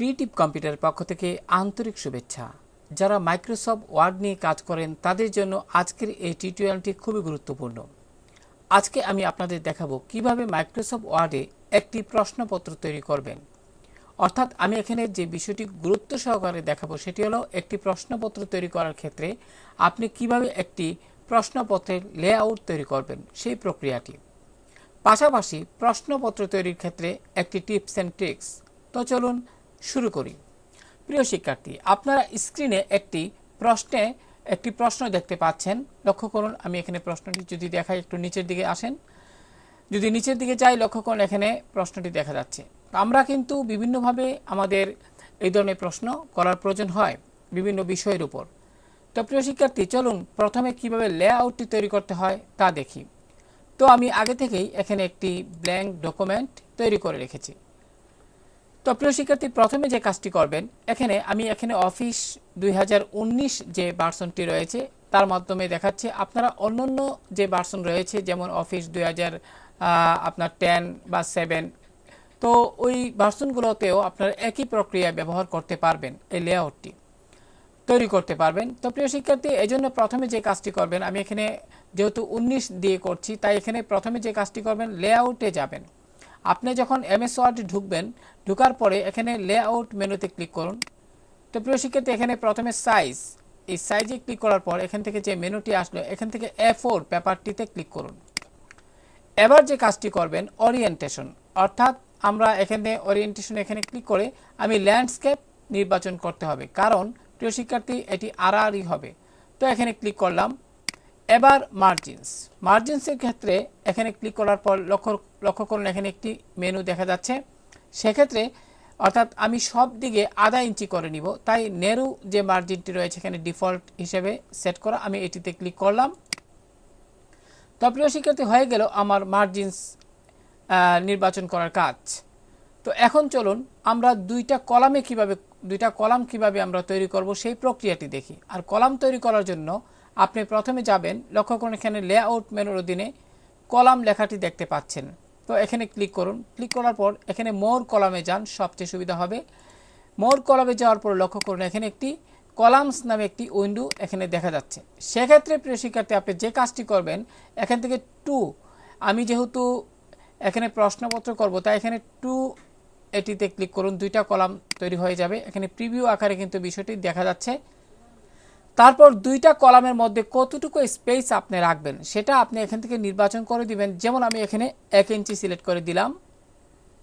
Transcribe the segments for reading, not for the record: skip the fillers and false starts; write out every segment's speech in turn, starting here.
Creative কম্পিউটারের পক্ষ থেকে আন্তরিক শুভেচ্ছা। যারা মাইক্রোসফট ওয়ার্ড নিয়ে কাজ করেন তাদের জন্য আজকের এই টিউটোরিয়ালটি খুবই গুরুত্বপূর্ণ। আজকে আমি আপনাদের দেখাবো কিভাবে মাইক্রোসফট ওয়ার্ডে একটি প্রশ্নপত্র তৈরি করবেন। অর্থাৎ আমি এখানে যে বিষয়টি গুরুত্ব সহকারে দেখাবো সেটি হলো একটি প্রশ্নপত্র তৈরি করার ক্ষেত্রে আপনি কিভাবে একটি প্রশ্নপত্রের লেআউট তৈরি করবেন সেই প্রক্রিয়াটি। পাশাপাশি প্রশ্নপত্র তৈরির ক্ষেত্রে একটি টিপস অ্যান্ড ট্রিক্স। তো চলুন শুরু করি। প্রিয় শিক্ষার্থী, আপনারা স্ক্রিনে একটি প্রশ্ন দেখতে পাচ্ছেন। লক্ষ্য করুন, আমি এখানে প্রশ্নটি যদি দেখাই, একটু নিচের দিকে আসেন। যদি নিচের দিকে যাই, লক্ষ্য করুন এখানে প্রশ্নটি দেখা যাচ্ছে। আমরা কিন্তু বিভিন্নভাবে আমাদের এই ধরনের প্রশ্ন করার প্রয়োজন হয় বিভিন্ন বিষয়ের উপর। তো প্রিয় শিক্ষার্থী, চলুন প্রথমে কিভাবে লেআউটটি তৈরি করতে হয় তা দেখি। তো আমি আগে থেকেই এখানে একটি ব্ল্যাঙ্ক ডকুমেন্ট তৈরি করে রেখেছি। তো প্রিয় শিক্ষার্থী, প্রথমে যে কাজটি করবেন, আমি এখানে অফিস 2019 যে ভার্সনটি রয়েছে তার মাধ্যমে দেখাচ্ছি। আপনারা অন্যান্য যে ভার্সন রয়েছে যেমন অফিস 2010 বা 7, তো ওই ভার্সনগুলোতেও আপনারা একই প্রক্রিয়া ব্যবহার করতে পারবেন, এই লেআউটটি তৈরি করতে পারবেন। তো প্রিয় শিক্ষার্থী, এই জন্য প্রথমে যে কাজটি করবেন, আমি এখানে যেহেতু 19 দিয়ে করছি তাই এখানে প্রথমে যে কাজটি করবেন, লেআউটে যাবেন। আপনি যখন এমএস ওয়ার্ডে ঢুকবেন, ঢোকার পরে এখানে লেআউট মেনুতে ক্লিক করুন। তো প্রিয় শিক্ষার্থী, এখানে প্রথমে এই সাইজে ক্লিক করার পর এখান থেকে যে মেনুটি আসলো এখান থেকে A4 পেপারটিতে ক্লিক করুন। এবার যে কাজটি করবেন, ওরিয়েন্টেশন, অর্থাৎ আমরা এখানে ক্লিক করে আমি ল্যান্ডস্কেপ নির্বাচন করতে হবে, কারণ প্রিয় শিক্ষার্থী এটি আড়াআড়ি হবে। তো এখানে ক্লিক করলাম। এবার মার্জিনসের ক্ষেত্রে এখানে ক্লিক করার পর লক্ষ্য করুন এখানে একটি মেনু দেখা যাচ্ছে। সেক্ষেত্রে অর্থাৎ আমি সব দিকে আধা ইঞ্চি করে নিব, তাই নেরু যে মার্জিনটি রয়েছে এখানে ডিফল্ট হিসেবে সেট করা, আমি এটিতে ক্লিক করলাম। তো প্রিয় শিক্ষার্থী, হয়ে গেল আমার মার্জিনস নির্বাচন করার কাজ। তো এখন চলুন আমরা দুইটা কলাম কিভাবে আমরা তৈরি করব সেই প্রক্রিয়াটি দেখি। আর কলাম তৈরি করার জন্য আপনি প্রথমে যাবেন, লক্ষ্য করুন এখানে লেআউট মেনুর অধীনে কলাম লেখাটি দেখতে পাচ্ছেন। তো এখানে ক্লিক করুন। ক্লিক করার পর এখানে মোর কলামে যান, সবচেয়ে সুবিধা হবে। মোর কলামে যাওয়ার পর লক্ষ্য করুন এখানে একটি কলামস নামে একটি উইন্ডো এখানে দেখা যাচ্ছে। সেক্ষেত্রে প্রিয় শিক্ষার্থী, আপনি যে কাজটি করবেন, এখান থেকে আমি যেহেতু এখানে প্রশ্নপত্র করব তাই এখানে এটিতে ক্লিক করুন। দুইটা কলাম তৈরি হয়ে যাবে। এখানে প্রিভিউ আকারে কিন্তু বিষয়টি দেখা যাচ্ছে। তারপর দুইটা কলামের মধ্যে কতটুকু স্পেস আপনি রাখবেন সেটা আপনি এখান থেকে নির্বাচন করে দিবেন। যেমন আমি এখানে 1 ইঞ্চি সিলেক্ট করে দিলাম।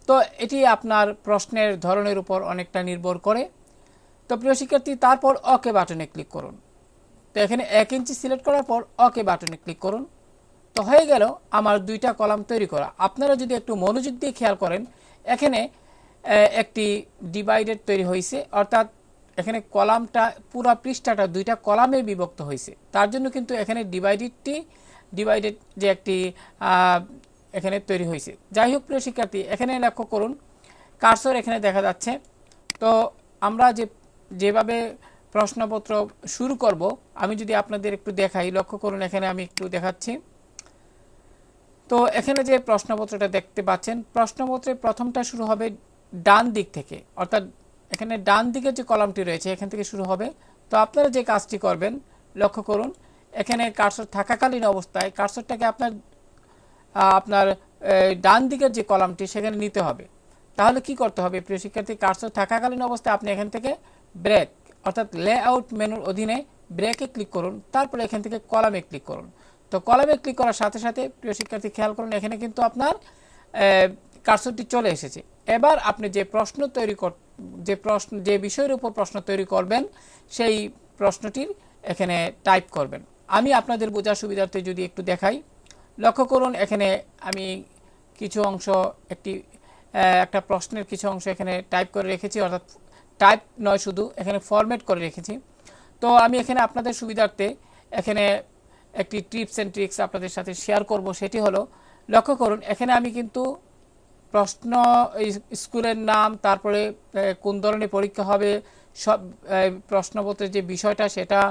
তো এটি আপনার প্রশ্নের ধরনের উপর অনেকটা নির্ভর করে। তো প্রিয় শিক্ষার্থী, তারপর ওকে বাটনে ক্লিক করুন। তো এখানে 1 ইঞ্চি সিলেক্ট করার পর ওকে বাটনে ক্লিক করুন। তো হয়ে গেল আমার দুইটা কলাম তৈরি করা। আপনারা যদি একটু মনোযোগ দিয়ে খেয়াল করেন, এখানে একটি ডিভাইডেড তৈরি হয়েছে, অর্থাৎ এখানে কলামটা পুরো পৃষ্ঠাটা দুইটা কলামে বিভক্ত হয়েছে। তার জন্য কিন্তু এখানে ডিভাইডেড যে একটি এখানে তৈরি হয়েছে। যাই হোক প্রিয় শিক্ষার্থী, এখানে লক্ষ্য করুন কার্সর এখানে দেখা যাচ্ছে। তো আমরা যেভাবে প্রশ্নপত্র শুরু করব, আমি যদি আপনাদের একটু দেখাই, লক্ষ্য করুন এখানে আমি একটু দেখাচ্ছি। তো এখানে যে প্রশ্নপত্রটা দেখতে পাচ্ছেন, প্রশ্নপত্রের প্রথমটা শুরু হবে ডান দিক থেকে, অর্থাৎ এখানে ডান দিকের যে কলামটি রয়েছে এখান থেকে শুরু হবে। তো আপনারা যে কাজটি করবেন, লক্ষ্য করুন এখানে কার্সর থাকাকালীন অবস্থায় কার্সরটাকে আপনার ডান দিকের যে কলামটি সেখানে নিতে হবে। তাহলে কি করতে হবে প্রিয় শিক্ষার্থী, কার্সর থাকাকালীন অবস্থায় আপনি এখান থেকে ব্রেক, অর্থাৎ লেআউট মেনুর অধীনে ব্রেকে ক্লিক করুন। তারপরে এখান থেকে কলামে ক্লিক করুন। তো কলামে ক্লিক করার সাথে সাথে প্রিয় শিক্ষার্থী খেয়াল করুন এখানে কিন্তু আপনার কার্সরটি চলে এসেছে। এবার আপনি যে বিষয়ের উপর প্রশ্ন তৈরি করবেন সেই প্রশ্নটির এখানে টাইপ করবেন। আমি আপনাদের বোঝার সুবিধার্থে যদি একটু দেখাই, লক্ষ্য করুন এখানে আমি কিছু অংশ একটা প্রশ্নের কিছু অংশ এখানে টাইপ করে রেখেছি, অর্থাৎ টাইপ নয়, শুধু এখানে ফরম্যাট করে রেখেছি। তো আমি এখানে আপনাদের সুবিধার্থে এখানে একটি টিপস অ্যান্ড ট্রিক্স আপনাদের সাথে শেয়ার করব। সেটি হলো, লক্ষ্য করুন এখানে আমি কিন্তু প্রশ্ন, স্কুলের নাম, তারপরে কোন ধরনের পরীক্ষা হবে, সব প্রশ্নপত্রের যে বিষয়টা সেটা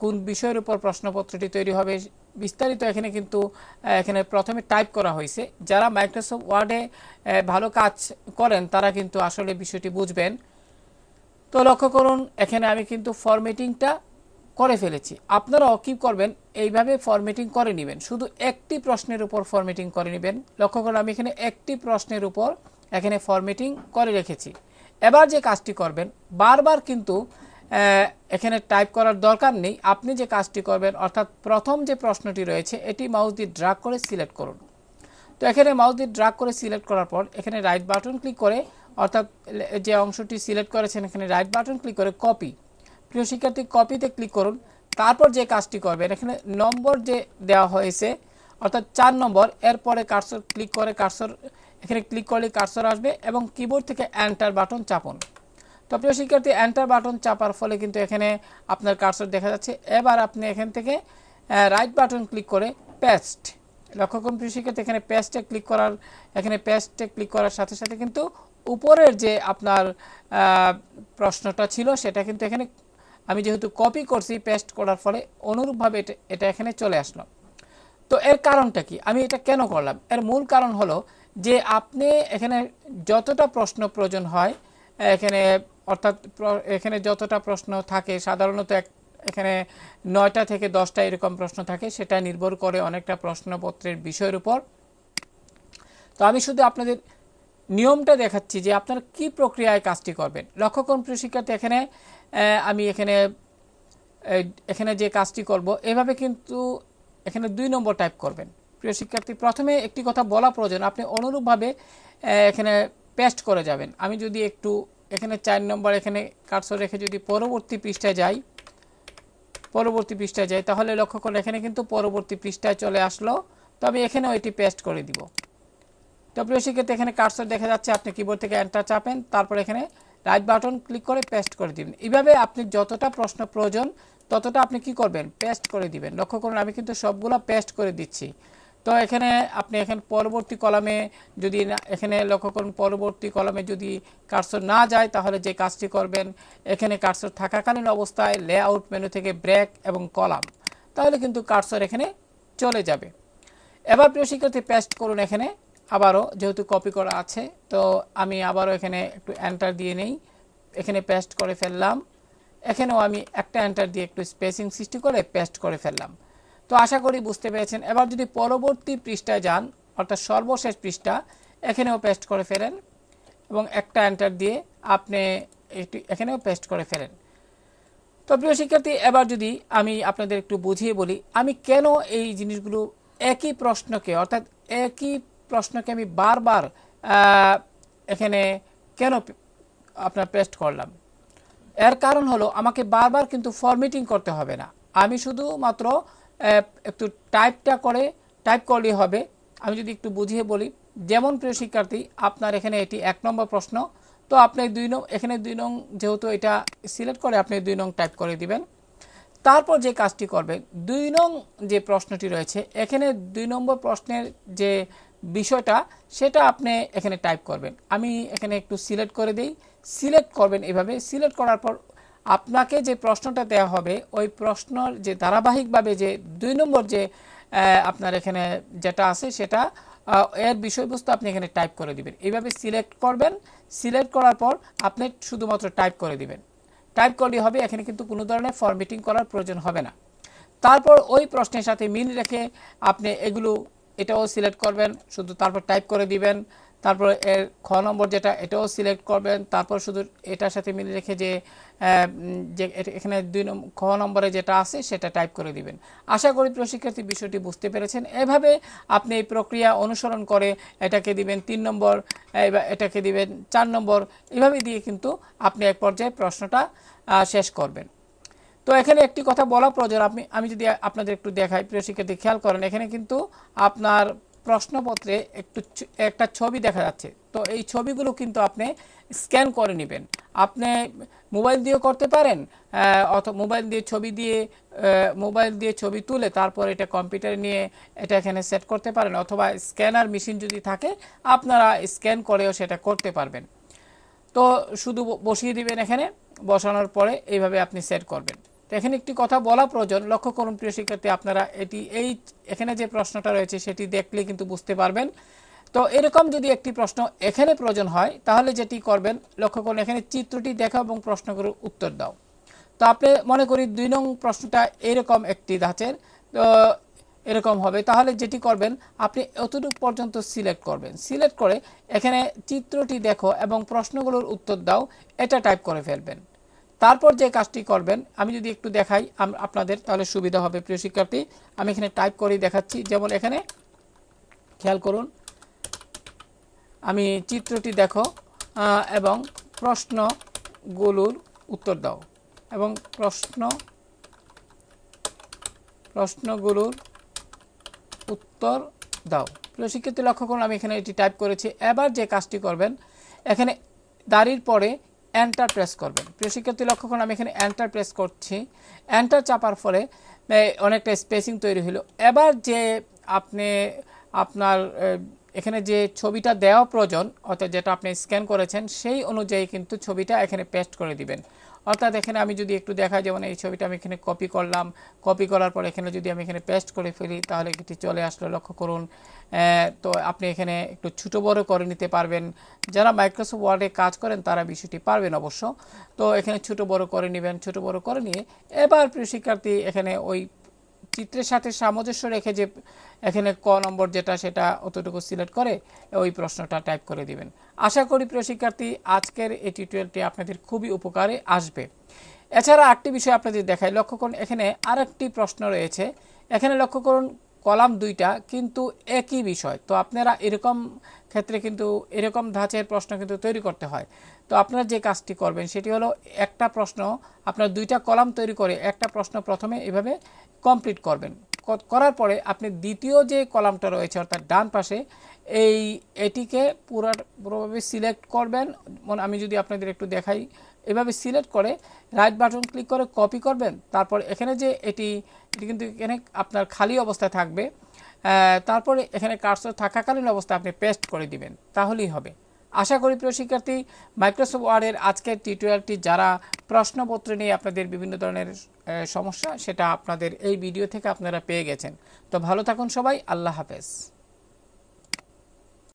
কোন বিষয়ের উপর প্রশ্নপত্রটি তৈরি হবে বিস্তারিত এখানে প্রথমে টাইপ করা হয়েছে। যারা মাইক্রোসফট ওয়ার্ডে ভালো কাজ করেন তারা কিন্তু আসলে বিষয়টি বুঝবেন। তো লক্ষ্য করুন এখানে আমি কিন্তু ফরম্যাটিংটা করে ফেলেছি। আপনারাও কি করবেন, এইভাবে ফরম্যাটিং করে নেবেন, শুধু একটি প্রশ্নের উপর ফরম্যাটিং করে নেবেন। লক্ষ্য করুন আমি এখানে একটি প্রশ্নের উপর এখানে ফরম্যাটিং করে রেখেছি। এবার যে কাজটি করবেন, বারবার কিন্তু এখানে টাইপ করার দরকার নেই। আপনি যে কাজটি করবেন, অর্থাৎ প্রথম যে প্রশ্নটি রয়েছে এটি মাউস দিয়ে ড্র্যাগ করে সিলেক্ট করুন। তো এখানে মাউস দিয়ে ড্র্যাগ করে সিলেক্ট করার পর এখানে রাইট বাটন ক্লিক করে, অর্থাৎ যে অংশটি সিলেক্ট করেছেন এখানে রাইট বাটন ক্লিক করে কপি, প্রিয় শিক্ষার্থী কপিতে ক্লিক করুন। তারপর যে কাজটি করবেন, এখানে নম্বর যে দেওয়া হয়েছে অর্থাৎ 4 নম্বর, এরপরে কার্সর ক্লিক করে কার্সর এখানে ক্লিক করলে কার্সর আসবে এবং কিবোর্ড থেকে এন্টার বাটন চাপুন। তো প্রিয় শিক্ষার্থী এন্টার বাটন চাপার ফলে কিন্তু এখানে আপনার কার্সর দেখা যাচ্ছে। এবার আপনি এখান থেকে রাইট বাটন ক্লিক করে পেস্ট, লক্ষ্য করুন প্রিয় শিক্ষার্থী এখানে পেস্টে ক্লিক করার সাথে সাথে কিন্তু উপরের যে আপনার প্রশ্নটা ছিল সেটা কিন্তু এখানে আমি যেহেতু কপি করছি পেস্ট করার ফলে অনুরূপভাবে এটা এখানে চলে আসলো। তো এর কারণটা কি, আমি এটা কেন করলাম? এর মূল কারণ হলো যে আপনি এখানে যতটা প্রশ্ন প্রয়োজন হয় এখানে, অর্থাৎ এখানে যতটা প্রশ্ন থাকে সাধারণত এখানে 9টা থেকে 10টা এরকম প্রশ্ন থাকে, সেটা নির্ভর করে অনেকটা প্রশ্নপত্রের বিষয়ের উপর। তো আমি শুধু আপনাদের নিয়মটা দেখাচ্ছি যে আপনারা কি প্রক্রিয়ায় কাজটি করবেন। লক্ষ্য করুন প্রিয় শিক্ষার্থী এখানে আমি এখানে যে কাজটি করব এভাবে কিন্তু এখানে 2 নম্বর টাইপ করবেন। প্রিয় শিক্ষার্থী প্রথমে একটি কথা বলা প্রয়োজন, আপনি অনুরূপভাবে এখানে পেস্ট করে যাবেন। আমি যদি একটু এখানে 4 নম্বর এখানে কার্সর রেখে যদি পরবর্তী পৃষ্ঠায় যাই তাহলে লক্ষ্য করুন এখানে কিন্তু পরবর্তী পৃষ্ঠায় চলে আসলো। তো আমি এখানেও এটি পেস্ট করে দিব। তো প্রিয় শিক্ষার্থী এখানে কার্সর দেখা যাচ্ছে, আপনি কিবোর্ড থেকে এন্টার চাপেন, তারপর এখানে রাইট বাটন ক্লিক করে পেস্ট করে দিবেন। এইভাবে আপনি যতটা প্রশ্ন প্রয়োজন ততটা আপনি কি করবেন, পেস্ট করে দিবেন। লক্ষ্য করুন আমি কিন্তু সবগুলো পেস্ট করে দিচ্ছি। তো এখানে আপনি এখানে পরবর্তী কলামে যদি এখানে লক্ষ্য করুন পরবর্তী কলামে যদি কার্সর না যায় তাহলে যে কাজটি করবেন, এখানে কার্সর থাকাকালীন অবস্থায় লেআউট মেনু থেকে ব্রেক এবং কলাম, তাহলে কিন্তু কার্সর এখানে চলে যাবে। এবার প্রিয় শিক্ষার্থী পেস্ট করুন এখানে আবারও, যেহেতু কপি করা আছে তো আমি আবারও এখানে একটু এন্টার দিয়ে নেই, এখানে পেস্ট করে ফেললাম। এখানেও আমি একটা এন্টার দিয়ে একটু স্পেসিং সৃষ্টি করে পেস্ট করে ফেললাম। তো আশা করি বুঝতে পেরেছেন। এবার যদি পরবর্তী পৃষ্ঠায় যান, অর্থাৎ সর্বশেষ পৃষ্ঠা, এখানেও পেস্ট করে ফেলেন এবং একটা এন্টার দিয়ে আপনি এখানেও পেস্ট করে ফেলেন। তো প্রিয় শিক্ষার্থী এবার যদি আমি আপনাদের একটু বুঝিয়ে বলি আমি কেন এই জিনিসগুলো একই প্রশ্নকে, অর্থাৎ একই প্রশ্নকে আমি বারবার এখানে কেন আপনার পেস্ট করলাম। এর কারণ হলো আমাকে বারবার কিন্তু ফরম্যাটিং করতে হবে না, আমি শুধুমাত্র একটু টাইপ করলেই হবে। আমি যদি একটু বুঝিয়ে বলি, যেমন প্রিয় শিক্ষার্থী আপনার এখানে এটি 1 নম্বর প্রশ্ন, তো আপনি এখানে 2 নং যেহেতু এটা সিলেক্ট করে আপনি 2 নং টাইপ করে দিবেন। তারপর যে কাজটি করবেন, 2 নং যে প্রশ্নটি রয়েছে এখানে 2 নম্বর প্রশ্নের যে বিষয়টা সেটা আপনি এখানে টাইপ করবেন। আমি এখানে একটু সিলেক্ট করে দেই, সিলেক্ট করবেন এভাবে। সিলেক্ট করার পর আপনাকে যে প্রশ্নটা দেওয়া হবে ওই প্রশ্নের যে ধারাবাহিকভাবে যে 2 নম্বর যে আপনার এখানে যেটা আছে সেটা এর বিষয়বস্তু আপনি এখানে টাইপ করে দিবেন। এইভাবে সিলেক্ট করবেন, সিলেক্ট করার পর আপনি শুধুমাত্র টাইপ করে দিবেন। টাইপ করলেই হবে, এখানে কিন্তু কোনো ধরনের ফরম্যাটিং করার প্রয়োজন হবে না। তারপর ওই প্রশ্নের সাথে মিল রেখে আপনি এটাও সিলেক্ট করবেন, শুধু তারপর টাইপ করে দিবেন। তারপর এর খ নম্বর যেটা এটাও সিলেক্ট করবেন, তারপর শুধু এটার সাথে মিল রেখে যে এখানে 2 নম্বর খ নম্বরে যেটা আছে সেটা টাইপ করে দিবেন। আশা করি প্রিয় শিক্ষার্থী বিষয়টি বুঝতে পেরেছেন। এভাবে আপনি এই প্রক্রিয়া অনুসরণ করে এটাকে দিবেন 3 নম্বর, এটাকে দিবেন 4 নম্বর, এভাবে দিয়ে কিন্তু আপনি এক পর্যায়ে প্রশ্নটা শেষ করবেন। তো এখানে একটি কথা বলা প্রয়োজন, আমি যদি আপনাদের একটু দেখাই প্রিয় শিক্ষার্থী খেয়াল করেন, এখানে কিন্তু আপনার প্রশ্নপত্রে একটা ছবি দেখা যাচ্ছে। তো এই ছবিগুলো কিন্তু আপনি স্ক্যান করে নেবেন। আপনি মোবাইল দিয়েও করতে পারেন, অথবা মোবাইল দিয়ে ছবি তুলে তারপর এটা কম্পিউটারে নিয়ে এটা এখানে সেট করতে পারেন, অথবা স্ক্যানার মেশিন যদি থাকে আপনারা স্ক্যান করেও সেটা করতে পারবেন। তো শুধু বসিয়ে দিবেন, এখানে বসানোর পরে এইভাবে আপনি সেট করবেন। তো এখানে একটি কথা বলা প্রয়োজন, লক্ষ্য করুন প্রিয় শিক্ষার্থী আপনারা এখানে যে প্রশ্নটা রয়েছে সেটি দেখলে কিন্তু বুঝতে পারবেন তো এরকম যদি একটি প্রশ্ন এখানে প্রয়োজন হয় তাহলে যেটি করবেন, লক্ষ্য করুন এখানে চিত্রটি দেখাও এবং প্রশ্নগুলোর উত্তর দাও। তো আপনি মনে করি 2 নং প্রশ্নটা এরকম একটি ধাঁচের, তো এরকম হবে, তাহলে যেটি করবেন আপনি এতটুকু পর্যন্ত সিলেক্ট করবেন, সিলেক্ট করে এখানে চিত্রটি দেখো এবং প্রশ্নগুলোর উত্তর দাও এটা টাইপ করে ফেলবেন। তারপর যে কাজটি করবেন আমি যদি একটু দেখাই আপনাদের তাহলে সুবিধা হবে প্রিয় শিক্ষার্থী। আমি এখানে টাইপ করেই দেখাচ্ছি, যেমন এখানে খেয়াল করুন, আমি চিত্রটি দেখো এবং প্রশ্নগুলোর উত্তর দাও এবং প্রশ্নগুলোর উত্তর দাও। প্রিয় শিক্ষার্থী লক্ষ্য করুন আমি এখানে এটি টাইপ করেছি। এবার যে কাজটি করবেন এখানে দাঁড়ির পরে এন্টার প্রেস করবেন। প্রিয় শিক্ষার্থী লক্ষ্য করুন আমি এখানে এন্টার প্রেস করছি, এন্টার চাপার ফলে অনেকটা স্পেসিং তৈরি হলো। এবার যে আপনার এখানে যে ছবিটা দেওয়া প্রয়োজন, অর্থাৎ যেটা আপনি স্ক্যান করেছেন সেই অনুযায়ী কিন্তু ছবিটা এখানে পেস্ট করে দিবেন। অর্থাৎ এখানে আমি যদি একটু দেখাই, যেমন এই ছবিটা আমি এখানে কপি করলাম, কপি করার পর এখানে যদি আমি এখানে পেস্ট করে ফেলি তাহলে এটি চলে আসলো, লক্ষ্য করুন। তো আপনি এখানে একটু ছোটো বড়ো করে নিতে পারবেন, যারা মাইক্রোসফট ওয়ার্ডে কাজ করেন তারা বিষয়টি পারবেন অবশ্য। তো এখানে ছোটো বড়ো করে নেবেন, ছোটো বড়ো করে নিয়ে এবার প্রিয় শিক্ষার্থী এখানে ওই চিত্রের সাথে সামঞ্জস্য রেখে যে এখানে ক নম্বর যেটা সেটা অতটুকু সিলেক্ট করে ওই প্রশ্নটা টাইপ করে দিবেন। আশা করি প্রিয় শিক্ষার্থী আজকের এই টিউটোরিয়ালটি আপনাদের খুবই উপকারে আসবে। এছাড়া আরেকটি বিষয় আপনাদের দেখাই, লক্ষ্য করুন এখানে আরেকটি প্রশ্ন রয়েছে, এখানে লক্ষ্য করুন কলাম 2টা কিন্তু একই বিষয়। তো আপনারা এরকম ক্ষেত্রে কিন্তু এরকম ধাঁচের প্রশ্ন কিন্তু তৈরি করতে হয়। তো আপনারা যে কাজটি করবেন সেটি হলো একটা প্রশ্ন আপনার 2টা কলাম তৈরি করে একটা প্রশ্ন প্রথমে এভাবে কমপ্লিট করবেন, করার পরে আপনি দ্বিতীয় যে কলামটা রয়েছে অর্থাৎ ডান পাশে এটিকে পুরোভাবে সিলেক্ট করবেন। আমি যদি আপনাদের একটু দেখাই, এভাবে সিলেক্ট করে রাইট বাটন ক্লিক করে কপি করবেন। তারপর এখানে যে এটি কিন্তু এখানে আপনার খালি অবস্থায় থাকবে, তারপরে এখানে কার্সর থাকাকালীন অবস্থায় আপনি পেস্ট করে দিবেন, তাহলেই হবে। আশা করি প্রিয় শিক্ষার্থী মাইক্রোসফট ওয়ার্ডের আজকের টিউটোরিয়ালটি যারা প্রশ্নপত্র নিয়ে আপনাদের বিভিন্ন ধরনের সমস্যা সেটা আপনাদের এই ভিডিও থেকে আপনারা পেয়ে গেছেন। তো ভালো থাকুন সবাই, আল্লাহ হাফেজ।